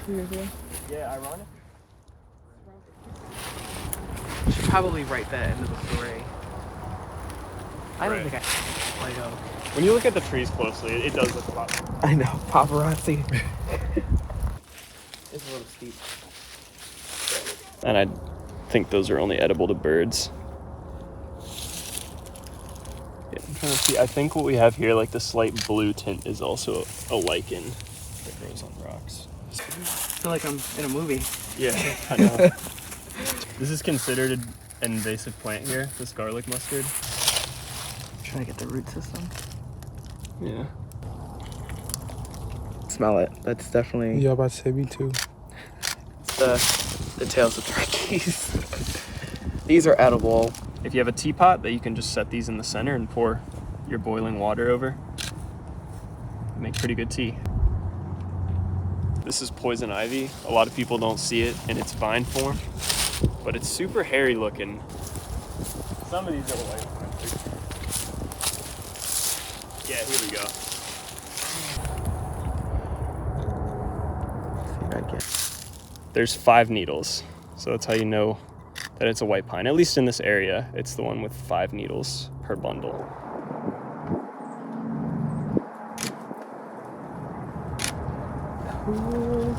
Yeah, ironic. Should probably write that into the story. I don't think I white oak. When you look at the trees closely, it does look a lot. I know, paparazzi. It's a little steep. And I think those are only edible to birds. Yeah, I'm trying to see. I think what we have here, like the slight blue tint, is also a lichen that grows on rocks. I feel like I'm in a movie. Yeah, I know. This is considered an invasive plant here, this garlic mustard. Trying to get the root system. Yeah. Smell it. That's definitely. Yeah, about to say me too. It's the tails of turkeys. These are edible. If you have a teapot, that you can just set these in the center and pour your boiling water over. Make pretty good tea. This is poison ivy. A lot of people don't see it in its vine form, but it's super hairy looking. Some of these are white. Yeah, here we go. There's 5 needles, so that's how you know that it's a white pine. At least in this area, it's the one with 5 needles per bundle. Cool.